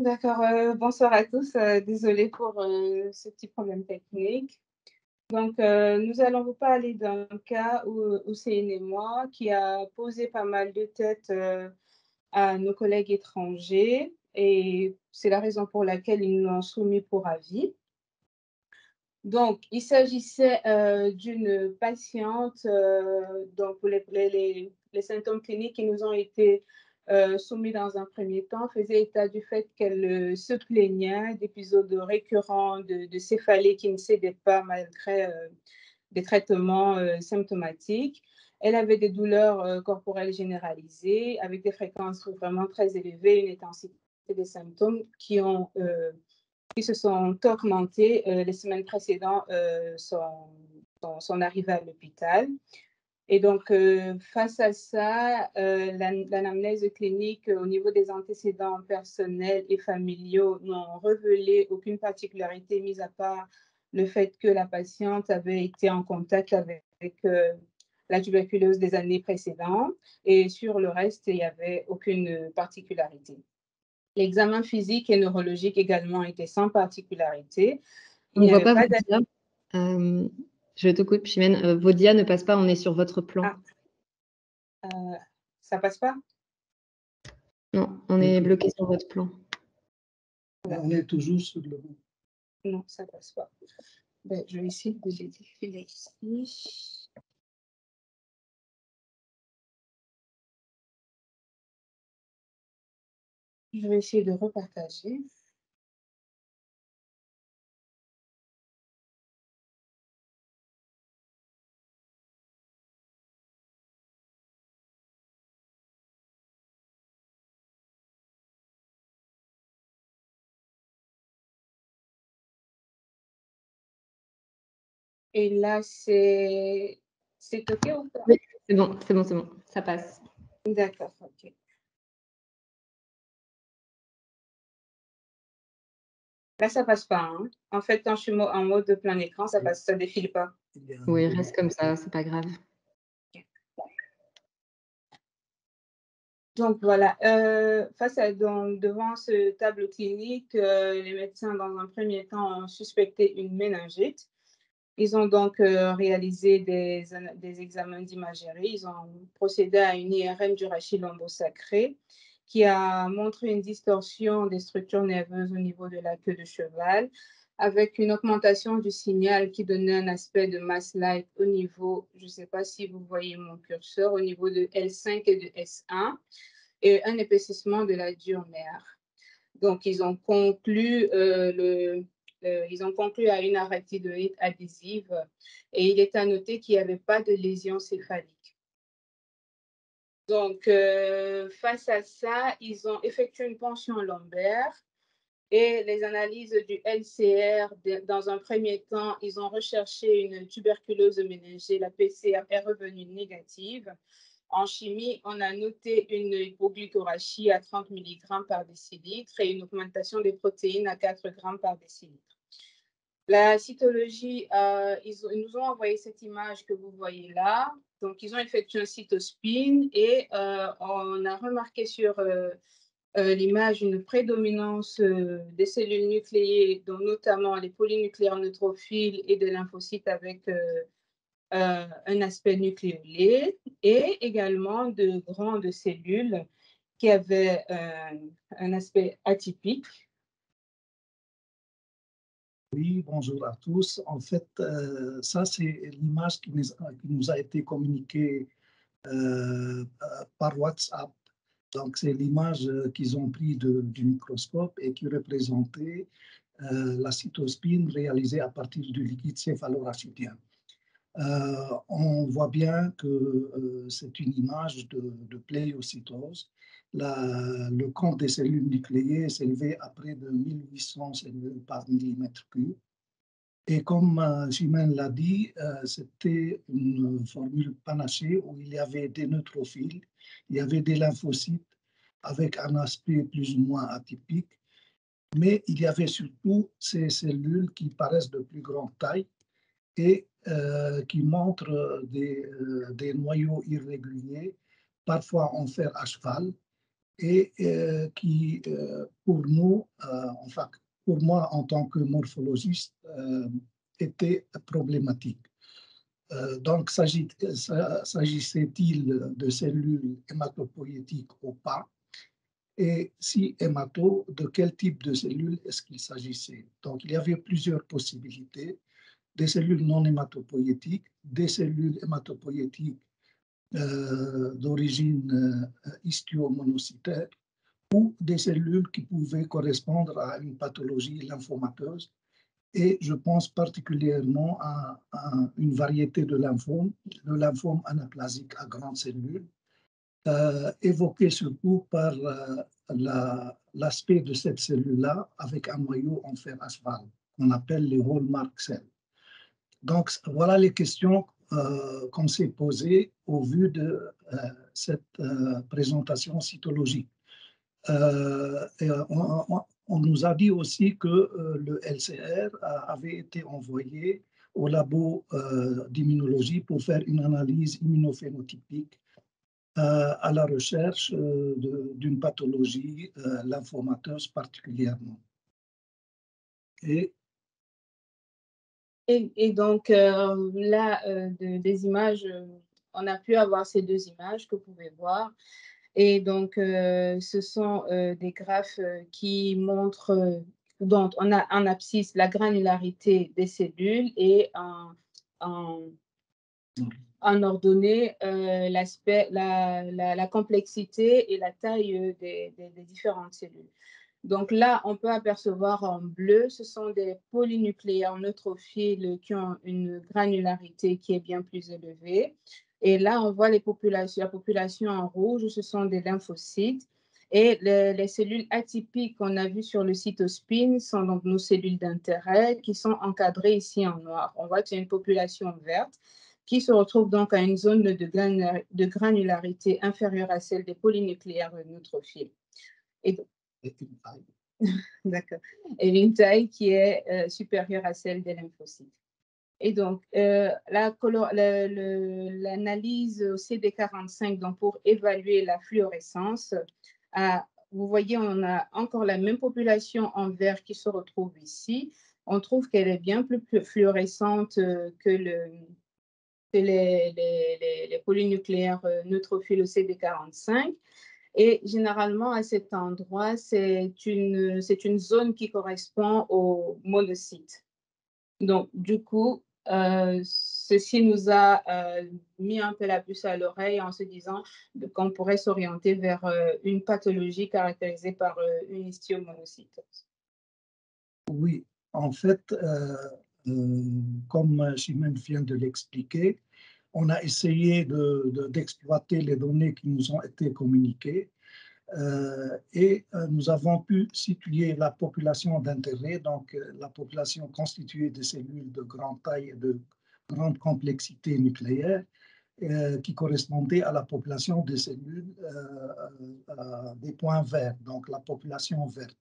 D'accord, bonsoir à tous. Désolée pour ce petit problème technique. Donc, nous allons vous parler d'un cas où Hussein et moi qui a posé pas mal de têtes à nos collègues étrangers et c'est la raison pour laquelle ils nous l'ont soumis pour avis. Donc, il s'agissait d'une patiente, donc pour les symptômes cliniques qui nous ont été soumis dans un premier temps faisaient état du fait qu'elle se plaignait d'épisodes récurrents de céphalée qui ne cédaient pas malgré des traitements symptomatiques. Elle avait des douleurs corporelles généralisées avec des fréquences vraiment très élevées, une intensité des symptômes qui se sont augmentés les semaines précédant son arrivée à l'hôpital. Et donc, face à ça, l'anamnèse clinique au niveau des antécédents personnels et familiaux n'ont révélé aucune particularité, mis à part le fait que la patiente avait été en contact avec la tuberculose des années précédentes. Et sur le reste, il n'y avait aucune particularité. L'examen physique et neurologique également était sans particularité. On ne voit pas Vodia. Je te coupe, Chimène. Vodia ne passe pas, on est sur votre plan. Ça passe pas? Non, on est bloqué sur votre plan. On est toujours sur le bon. Non, ça passe pas. Ben, je vais essayer de défiler ici. Je vais essayer de repartager. Et là, c'est OK ou pas? Oui, c'est bon, ça passe. D'accord, OK. Là, ça passe pas. Hein. En fait, quand je suis en mode de plein écran, ça passe, ça défile pas. Oui, reste comme ça, c'est pas grave. Donc voilà, devant ce tableau clinique, les médecins, dans un premier temps, ont suspecté une méningite. Ils ont donc réalisé des examens d'imagerie. Ils ont procédé à une IRM du rachis lombo-sacré qui a montré une distorsion des structures nerveuses au niveau de la queue de cheval, avec une augmentation du signal qui donnait un aspect de mass light au niveau, je ne sais pas si vous voyez mon curseur, au niveau de L5 et de S1, et un épaississement de la diurnaire. Donc, ils ont conclu à une arachidonite adhésive et il est à noter qu'il n'y avait pas de lésion céphalique. Donc, face à ça, ils ont effectué une ponction lombaire et les analyses du LCR, dans un premier temps, ils ont recherché une tuberculose méningée. La PCR est revenue négative. En chimie, on a noté une hypoglycéranie à 30 mg par décilitre et une augmentation des protéines à 4 g par décilitre. La cytologie, ils nous ont envoyé cette image que vous voyez là. Donc, ils ont effectué un cytospin et on a remarqué sur l'image une prédominance des cellules nucléées, dont notamment les polynucléaires neutrophiles et des lymphocytes avec un aspect nucléolé et également de grandes cellules qui avaient un aspect atypique. Oui, bonjour à tous. En fait, ça, c'est l'image qui nous a été communiquée par WhatsApp. Donc, c'est l'image qu'ils ont prise du microscope et qui représentait la cytospine réalisée à partir du liquide céphalorachidien. On voit bien que c'est une image de pléocytose. Le compte des cellules nucléées s'est élevé à près de 1800 cellules par millimètre cube. Et comme Chimène l'a dit, c'était une formule panachée où il y avait des neutrophiles, il y avait des lymphocytes avec un aspect plus ou moins atypique, mais il y avait surtout ces cellules qui paraissent de plus grande taille et qui montrent des noyaux irréguliers, parfois en fer à cheval, et qui, pour nous, enfin, pour moi en tant que morphologiste, était problématique. Donc, s'agissait-il de cellules hématopoïétiques ou pas? Et si hémato, de quel type de cellules est-ce qu'il s'agissait? Donc, il y avait plusieurs possibilités, des cellules non hématopoïétiques, des cellules hématopoïétiques d'origine histiomonocytaire, ou des cellules qui pouvaient correspondre à une pathologie lymphomateuse. Et je pense particulièrement à une variété de lymphomes, le lymphome anaplasique à grandes cellules, évoqué surtout par l'aspect de cette cellule-là avec un noyau en fer à cheval, qu'on appelle les hallmark cells. Donc, voilà les questions qu'on s'est posées au vu de cette présentation cytologique. On nous a dit aussi que le LCR avait été envoyé au labo d'immunologie pour faire une analyse immunophénotypique à la recherche d'une pathologie lymphomateuse particulièrement. Et donc, là, des images, on a pu avoir ces deux images que vous pouvez voir. Et donc, ce sont des graphes qui montrent, donc on a en abscisse la granularité des cellules et en ordonnée l'aspect, la complexité et la taille des différentes cellules. Donc là, on peut apercevoir en bleu, ce sont des polynucléaires neutrophiles qui ont une granularité qui est bien plus élevée. Et là, on voit la population en rouge, ce sont des lymphocytes. Et les cellules atypiques qu'on a vues sur le cytospin sont donc nos cellules d'intérêt qui sont encadrées ici en noir. On voit que c'est une population verte qui se retrouve donc à une zone de granularité inférieure à celle des polynucléaires neutrophiles. Et d'accord. Et une taille qui est supérieure à celle des lymphocytes. Et donc, l'analyse au CD45 donc pour évaluer la fluorescence, vous voyez, on a encore la même population en vert qui se retrouve ici. On trouve qu'elle est bien plus fluorescente que les polynucléaires neutrophiles au CD45. Et généralement, à cet endroit, c'est une zone qui correspond aux monocytes. Donc, du coup, ceci nous a mis un peu la puce à l'oreille en se disant qu'on pourrait s'orienter vers une pathologie caractérisée par une histiomonocytose. Oui, en fait, comme Chimène vient de l'expliquer, on a essayé d'exploiter les données qui nous ont été communiquées et nous avons pu situer la population d'intérêt, donc la population constituée de cellules de grande taille et de grande complexité nucléaire, qui correspondait à la population des cellules des points verts, donc la population verte.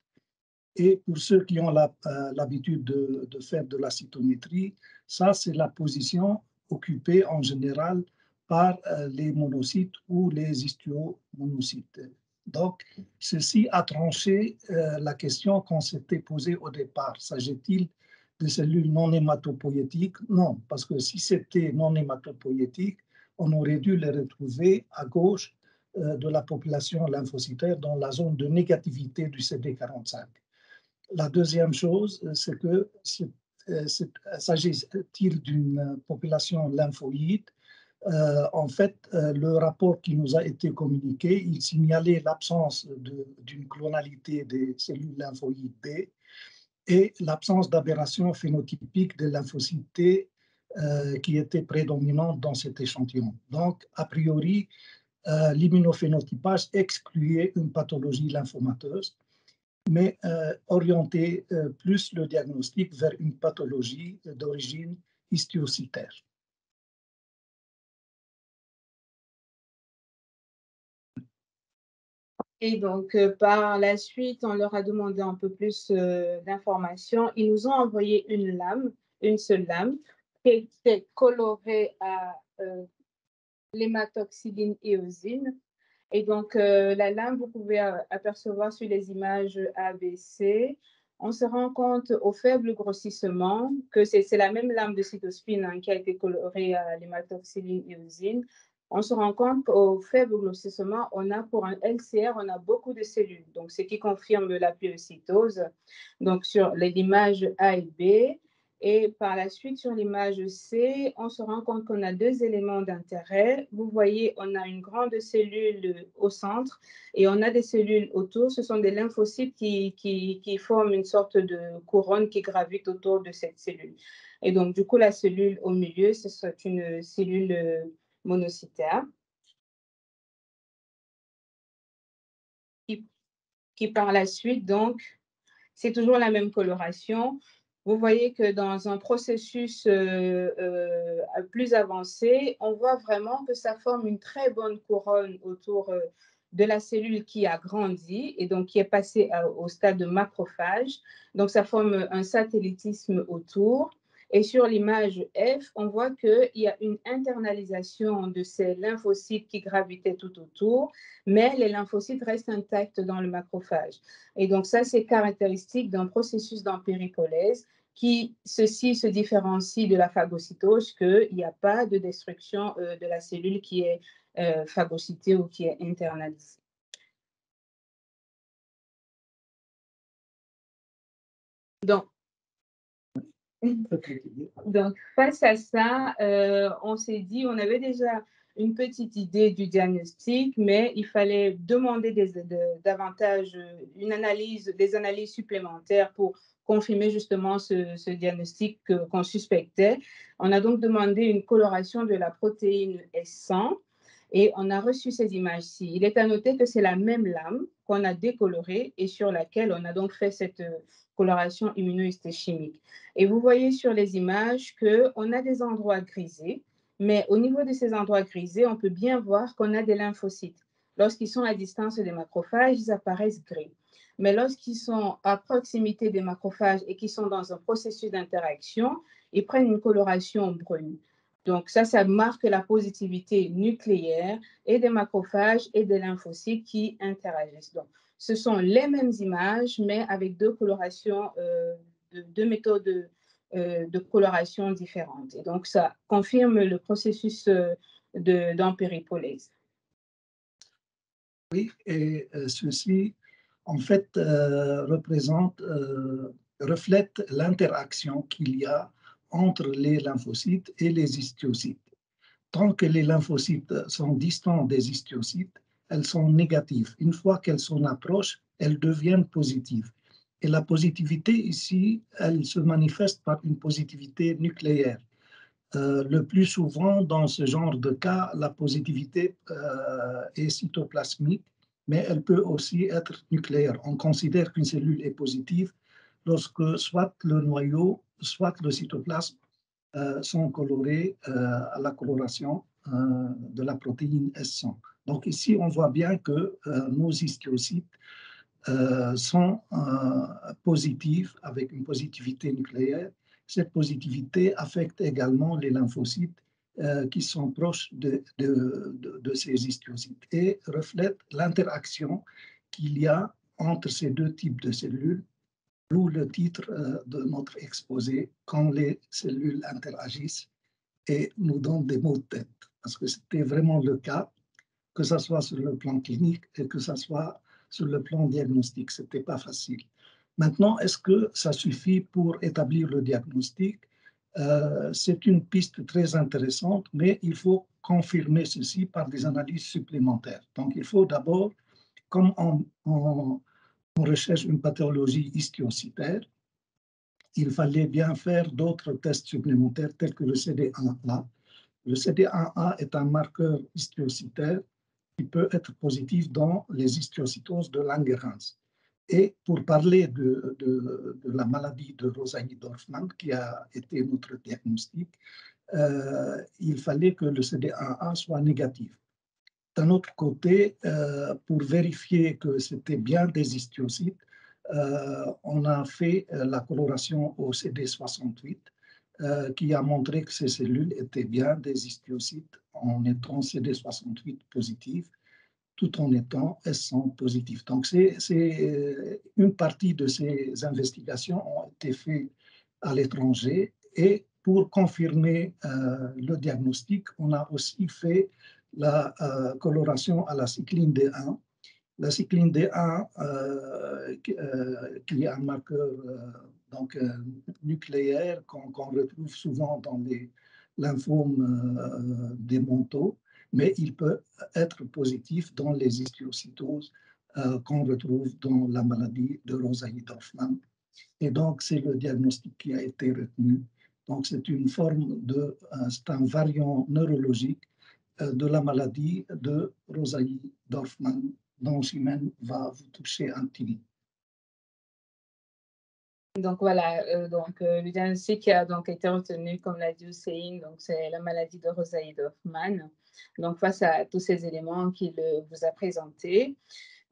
Et pour ceux qui ont l'habitude de faire de la cytométrie, ça, c'est la position occupée en général par les monocytes ou les histiomonocytes. Donc, ceci a tranché la question qu'on s'était posée au départ. S'agit-il de cellules non hématopoïétiques? Non, parce que si c'était non hématopoïétique, on aurait dû les retrouver à gauche de la population lymphocytaire dans la zone de négativité du CD45. La deuxième chose, c'est que s'agit-il d'une population lymphoïde? En fait, le rapport qui nous a été communiqué, il signalait l'absence d'une clonalité des cellules lymphoïdes B et l'absence d'aberration phénotypique des lymphocytes T qui était prédominante dans cet échantillon. Donc, a priori, l'immunophénotypage excluait une pathologie lymphomateuse, mais orienter plus le diagnostic vers une pathologie d'origine histiocytaire. Et donc, par la suite, on leur a demandé un peu plus d'informations. Ils nous ont envoyé une seule lame, qui était colorée à l'hématoxyline éosine. Et donc, la lame, vous pouvez apercevoir sur les images ABC, on se rend compte au faible grossissement que c'est la même lame de cytospine qui a été colorée à l'hématoxyline eosine. On se rend compte qu'au faible grossissement, on a pour un LCR, on a beaucoup de cellules, donc ce qui confirme la pyocytose. Donc, sur l'image A et B, et par la suite, sur l'image C, on se rend compte qu'on a deux éléments d'intérêt. Vous voyez, on a une grande cellule au centre et on a des cellules autour. Ce sont des lymphocytes qui forment une sorte de couronne qui gravite autour de cette cellule. Et donc, du coup, la cellule au milieu, c'est une cellule monocytaire qui par la suite, donc, c'est toujours la même coloration. Vous voyez que dans un processus plus avancé, on voit vraiment que ça forme une très bonne couronne autour de la cellule qui a grandi et donc qui est passée au stade de macrophage. Donc, ça forme un satellitisme autour. Et sur l'image F, on voit qu'il y a une internalisation de ces lymphocytes qui gravitaient tout autour, mais les lymphocytes restent intacts dans le macrophage. Et donc, ça, c'est caractéristique d'un processus d'empéripollèse qui, ceci se différencie de la phagocytose, qu'il n'y a pas de destruction de la cellule qui est phagocytée ou qui est internalisée. Donc, face à ça, on s'est dit, on avait déjà une petite idée du diagnostic, mais il fallait demander davantage des analyses supplémentaires pour confirmer justement ce diagnostic qu'on suspectait. On a donc demandé une coloration de la protéine S100 et on a reçu ces images-ci. Il est à noter que c'est la même lame qu'on a décolorée et sur laquelle on a donc fait cette coloration immunohistochimique. Et vous voyez sur les images qu'on a des endroits grisés, mais au niveau de ces endroits grisés, on peut bien voir qu'on a des lymphocytes. Lorsqu'ils sont à distance des macrophages, ils apparaissent gris. Mais lorsqu'ils sont à proximité des macrophages et qu'ils sont dans un processus d'interaction, ils prennent une coloration brune. Donc ça marque la positivité nucléaire et des macrophages et des lymphocytes qui interagissent. Donc, ce sont les mêmes images, mais avec deux colorations, deux méthodes de coloration différentes. Et donc, ça confirme le processus d'empéripollèse. Oui, et ceci, en fait, reflète l'interaction qu'il y a entre les lymphocytes et les histiocytes. Tant que les lymphocytes sont distants des histiocytes, elles sont négatives. Une fois qu'elles s'en approchent, elles deviennent positives. Et la positivité ici, elle se manifeste par une positivité nucléaire. Le plus souvent, dans ce genre de cas, la positivité est cytoplasmique, mais elle peut aussi être nucléaire. On considère qu'une cellule est positive lorsque soit le noyau, soit le cytoplasme sont colorés à la coloration de la protéine S100. Donc ici, on voit bien que nos histiocytes sont positifs avec une positivité nucléaire. Cette positivité affecte également les lymphocytes qui sont proches de ces histiocytes et reflète l'interaction qu'il y a entre ces deux types de cellules, d'où le titre de notre exposé, quand les cellules interagissent et nous donnent des maux de tête. Parce que c'était vraiment le cas, que ce soit sur le plan clinique et que ce soit sur le plan diagnostique. Ce n'était pas facile. Maintenant, est-ce que ça suffit pour établir le diagnostic? C'est une piste très intéressante, mais il faut confirmer ceci par des analyses supplémentaires. Donc, il faut d'abord, comme on recherche une pathologie histiocytaire, il fallait bien faire d'autres tests supplémentaires tels que le CD1A. Le CD1A est un marqueur histiocytaire qui peut être positif dans les histiocytoses de Langerhans. Et pour parler de la maladie de Rosalie-Dorfman, qui a été notre diagnostic, il fallait que le CD1A soit négatif. D'un autre côté, pour vérifier que c'était bien des histiocytes, on a fait la coloration au CD68 qui a montré que ces cellules étaient bien des histiocytes en étant CD68 positifs. tout en étant S100 positif. Donc, une partie de ces investigations ont été faites à l'étranger et pour confirmer le diagnostic, on a aussi fait la coloration à la cycline D1. La cycline D1, qui est un marqueur nucléaire qu'on retrouve souvent dans les lymphomes des manteaux, mais il peut être positif dans les histiocytoses qu'on retrouve dans la maladie de Rosalie-Dorfman. Et donc, c'est le diagnostic qui a été retenu. Donc, c'est une forme c'est un variant neurologique de la maladie de Rosalie-Dorfman, dont Chimène va vous toucher un petit peu. Donc voilà, le diagnostic qui a donc été retenu, comme l'a dit Hussein, donc c'est la maladie de Rosalie-Dorfman. Donc face à tous ces éléments qu'il vous a présentés,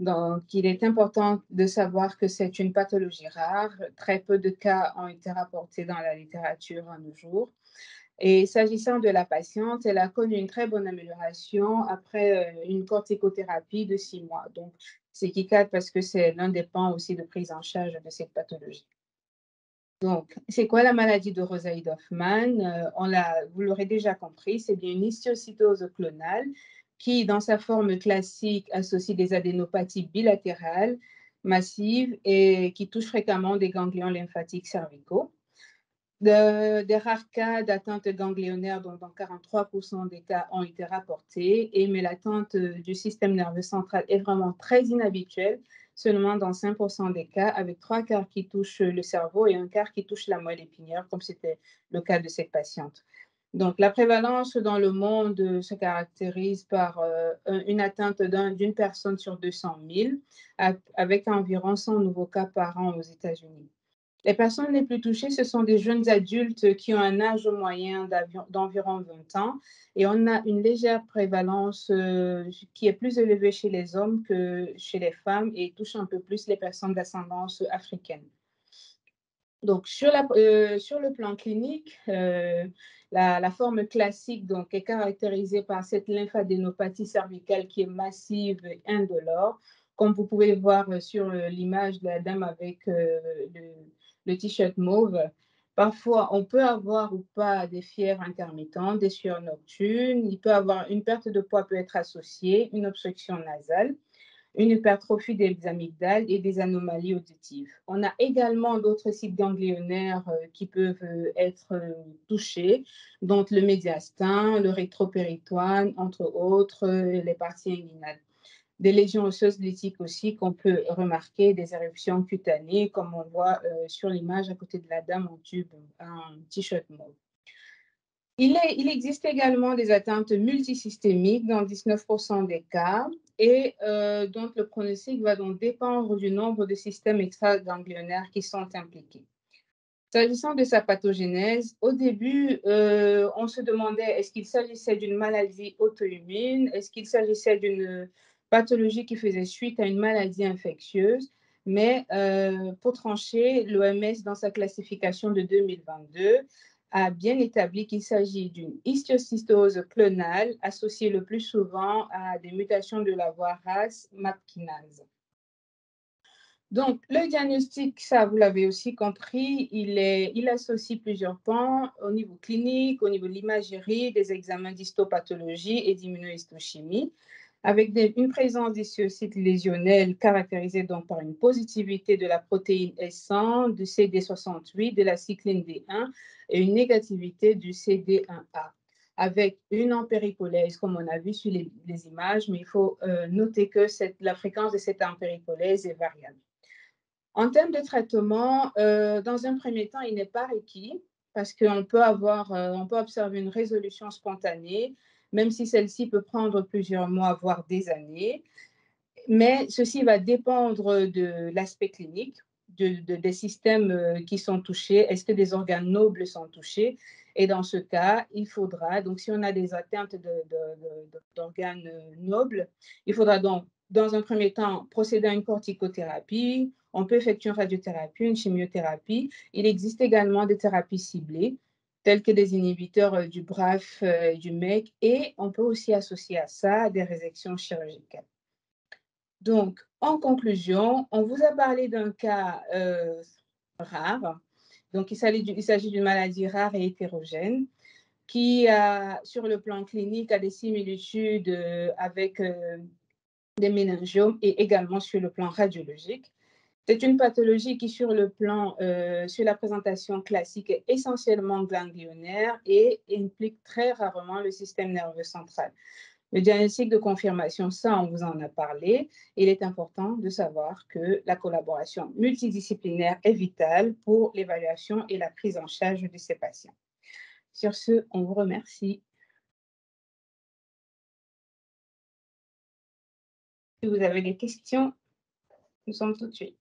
donc il est important de savoir que c'est une pathologie rare. Très peu de cas ont été rapportés dans la littérature à nos jours. Et s'agissant de la patiente, elle a connu une très bonne amélioration après une corticothérapie de 6 mois. Donc, c'est qui cadre parce que c'est l'un des pans aussi de prise en charge de cette pathologie. Donc, c'est quoi la maladie de Rosalie-Dorfman? Vous l'aurez déjà compris, c'est bien une histiocytose clonale qui, dans sa forme classique, associe des adénopathies bilatérales massives et qui touche fréquemment des ganglions lymphatiques cervicaux. Des rares cas d'atteinte ganglionnaire, dont dans 43% des cas ont été rapportés, mais l'atteinte du système nerveux central est vraiment très inhabituelle, seulement dans 5% des cas, avec 3 quarts qui touchent le cerveau et 1 quart qui touche la moelle épinière, comme c'était le cas de cette patiente. Donc, la prévalence dans le monde se caractérise par une atteinte d'une personne sur 200 000, avec environ 100 nouveaux cas par an aux États-Unis. Les personnes les plus touchées, ce sont des jeunes adultes qui ont un âge moyen d'environ 20 ans et on a une légère prévalence qui est plus élevée chez les hommes que chez les femmes et touche un peu plus les personnes d'ascendance africaine. Donc, sur le plan clinique, la forme classique donc, est caractérisée par cette lymphadénopathie cervicale qui est massive et indolore, comme vous pouvez voir sur l'image de la dame avec le t-shirt mauve. Parfois, on peut avoir ou pas des fièvres intermittentes, des sueurs nocturnes. Il peut avoir une perte de poids peut être associée, une obstruction nasale, une hypertrophie des amygdales et des anomalies auditives. On a également d'autres sites ganglionnaires qui peuvent être touchés, dont le médiastin, le rétropéritoine, entre autres, les parties inguinales. Des lésions osseuses lytiques aussi qu'on peut remarquer, des éruptions cutanées, comme on voit sur l'image à côté de la dame en tube, un t-shirt mauve. Il existe également des atteintes multisystémiques dans 19% des cas et donc le pronostic va donc dépendre du nombre de systèmes extraganglionnaires qui sont impliqués. S'agissant de sa pathogénèse, au début, on se demandait est-ce qu'il s'agissait d'une maladie auto-immune, est-ce qu'il s'agissait d'une pathologie qui faisait suite à une maladie infectieuse, mais pour trancher, l'OMS, dans sa classification de 2022, a bien établi qu'il s'agit d'une histiocytose clonale associée le plus souvent à des mutations de la voie RAS-MAP kinase. Donc, le diagnostic, ça, vous l'avez aussi compris, il associe plusieurs pans au niveau clinique, au niveau de l'imagerie, des examens d'histopathologie et d'immunohistochimie, avec une présence d'histiocytes lésionnels caractérisés donc par une positivité de la protéine S100, du CD68, de la cycline D1 et une négativité du CD1A, avec une empéripolise, comme on a vu sur les images, mais il faut noter que la fréquence de cette empéripolise est variable. En termes de traitement, dans un premier temps, il n'est pas requis parce qu'on peut observer une résolution spontanée, même si celle-ci peut prendre plusieurs mois, voire des années. Mais ceci va dépendre de l'aspect clinique, des systèmes qui sont touchés. Est-ce que des organes nobles sont touchés? Et dans ce cas, il faudra, donc si on a des atteintes d'organes nobles, il faudra donc, dans un premier temps, procéder à une corticothérapie. On peut effectuer une radiothérapie, une chimiothérapie. Il existe également des thérapies ciblées, telles que des inhibiteurs du BRAF et du MEK, et on peut aussi associer à ça des résections chirurgicales. Donc, en conclusion, on vous a parlé d'un cas rare. Donc, il s'agit d'une maladie rare et hétérogène qui, sur le plan clinique, a des similitudes avec des méningiomes et également sur le plan radiologique. C'est une pathologie qui, sur la présentation classique, est essentiellement ganglionnaire et implique très rarement le système nerveux central. Le diagnostic de confirmation, ça, on vous en a parlé. Il est important de savoir que la collaboration multidisciplinaire est vitale pour l'évaluation et la prise en charge de ces patients. Sur ce, on vous remercie. Si vous avez des questions, nous sommes tout de suite.